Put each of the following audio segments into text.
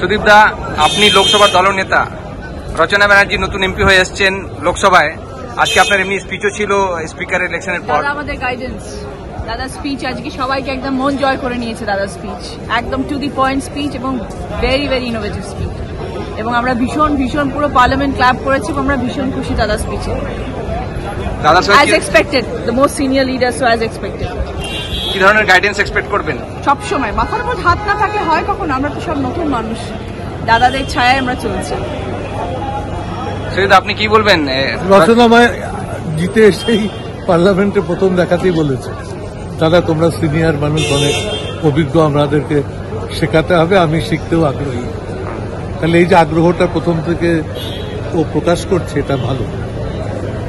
সুদীপ দা, আপনি লোকসভার দলনেতা, রচনা ব্যানার্জি নতুন এমপি হয়ে এসেছেন লোকসভায়। আজকে আপনার এমনি স্পিচও ছিল স্পিকার ইলেকশনের পর। দাদা আমাদের গাইডেন্স, দাদা স্পিচ আজকে সবাইকে একদম মন জয় করে নিয়েছে। দাদা স্পিচ একদম টু দি পয়েন্ট স্পিচ এবং ভেরি ভেরি ইনোভেটিভ স্পিচ, এবং আমরা ভীষণ ভীষণ পুরো পার্লামেন্ট ক্লাব করেছি এবং আমরা ভীষণ খুশি দাদা স্পিচে। দাদা as expected, the most senior leader, so as expected. কি ধরনের গাইডেন্স এক্সপেক্ট করবেন? সবসময় মাথার উপর হাত না থাকলে হয় কখন? আমরা তো সব নতুন মানুষ, দাদাদের ছায়ায় আমরা চলছি। সুদীপ দা, আপনি কি বলবেন? রচনা মায় জিতে এসেই পার্লামেন্টে প্রথম দেখাতেই বলেছে, দাদা তোমরা সিনিয়র মানুষ, অনেক অভিজ্ঞ, আমাদেরকে শেখাতে হবে, আমি শিখতেও আগ্রহী। তাহলে এই যে আগ্রহটা প্রথম থেকে ও প্রকাশ করছে, এটা ভালো।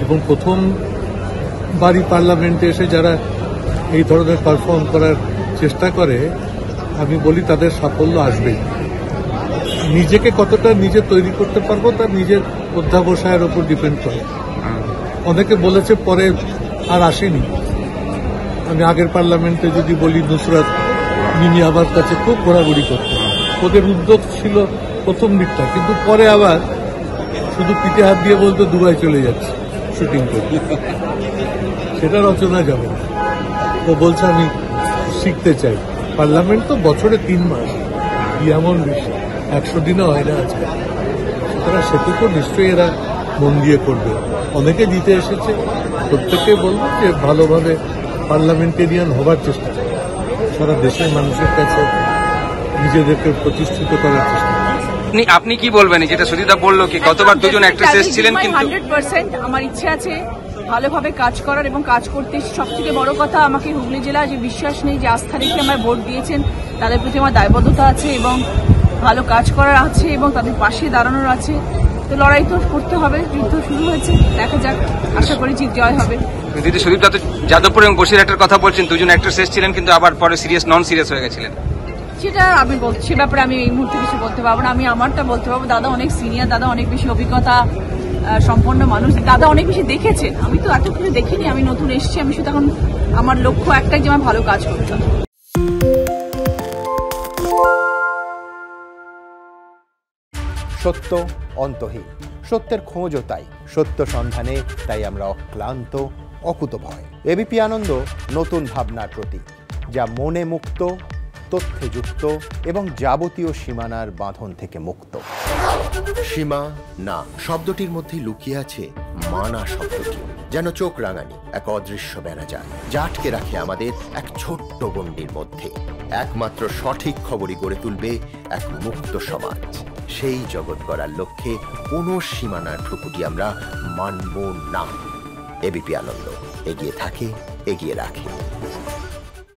এবং প্রথম বাড়ি পার্লামেন্টে এসে যারা এই ধরনের পারফর্ম করার চেষ্টা করে, আমি বলি তাদের সাফল্য আসবেই। নিজেকে কতটা নিজে তৈরি করতে পারবো তার নিজের অধ্যাবসায়ের ওপর ডিপেন্ড করে। অনেকে বলেছে পরে আর আসেনি। আমি আগের পার্লামেন্টে যদি বলি, নুসরাত মিনি আমার কাছে খুব ঘোরাঘুরি করত, ওদের উদ্যোগ ছিল প্রথম দিকটা, কিন্তু পরে আবার শুধু পিঠে হাত দিয়ে বলতো দুবাই চলে যাচ্ছে শুটিং করতে। সেটা রচনা যাবে না। ও বলছে আমি শিখতে চাই। পার্লামেন্ট তো বছরে 3 মাস, কি এমন বিষয় 100 দিনও হয় না আজকে। সুতরাং সেটুকু নিশ্চয়ই এরা মন দিয়ে করবে। অনেকে জিতে এসেছে, প্রত্যেকে বলবো যে ভালোভাবে পার্লামেন্টেরিয়ান হবার চেষ্টা করে, সারা দেশের মানুষের কাছে নিজেদেরকে প্রতিষ্ঠিত করার চেষ্টা করে। আপনি কি বলবেন যেটা সুদীপদা বললো, কি গতবার দুজন অ্যাক্ট্রেস এসেছিলেন, কিন্তু 100% আমার ইচ্ছে আছে ভালোভাবে কাজ করার এবং কাজ করতে। সবথেকে বড় কথা, আমাকে হুগলি জেলা যে বিশ্বাস নেই, যে আস্থা রেখে আমার ভোট দিয়েছেন, তাদের প্রতি আমার দায়বদ্ধতা আছে এবং ভালো কাজ করার আছে এবং তাদের পাশে দাঁড়ানোর আছে। তো লড়াই তো করতে হবে, যুদ্ধ শুরু হয়েছে, দেখা যাক, আশা করি জয় হবে। দিদি, সুদীপদা তো যাদবপুর এবং বসিরহাটের কথা বলছেন, দুজন অ্যাক্ট্রেস এসেছিলেন কিন্তু আবার পরে সিরিয়াস নন সিরিয়াস হয়ে গেছিলেন। সেটা আমি সে ব্যাপারে আমি এই মুহূর্তে কিছু বলতে পারবো না। আমি আমারটা বলতে পারবো, দাদা অনেক সিনিয়র, দাদা অনেক বেশি অভিজ্ঞতা সম্পন্ন মানুষ, দাদা অনেক বেশি দেখেছেন। আমি তো এত কিছু দেখিনি, আমি নতুন এসেছি। আমি শুধু এখন আমার লক্ষ্য একটাই, যে আমার ভালো কাজ করতে হবে। সত্য অন্তহীন, সত্যের খোঁজও তাই, সত্য সন্ধানে তাই আমরা অক্লান্ত, অকুতভয়। এবিপি আনন্দ নতুন ভাবনার প্রতীক, যা মনে মুক্ত, তথ্যে যুক্ত এবং যাবতীয় সীমানার বাঁধন থেকে মুক্ত। সীমা না শব্দটির মধ্যে লুকিয়ে আছে মানা শব্দটি, যেন চোখ রাঙানি এক অদৃশ্য বেড়াজাল, যা আটকে রাখে আমাদের এক ছোট্ট গণ্ডির মধ্যে। একমাত্র সঠিক খবরই গড়ে তুলবে এক মুক্ত সমাজ। সেই জগৎ গড়ার লক্ষ্যে কোনো সীমানার ঠুকুটি আমরা মানব না। এবিপি আনন্দ এগিয়ে থাকে, এগিয়ে রাখে।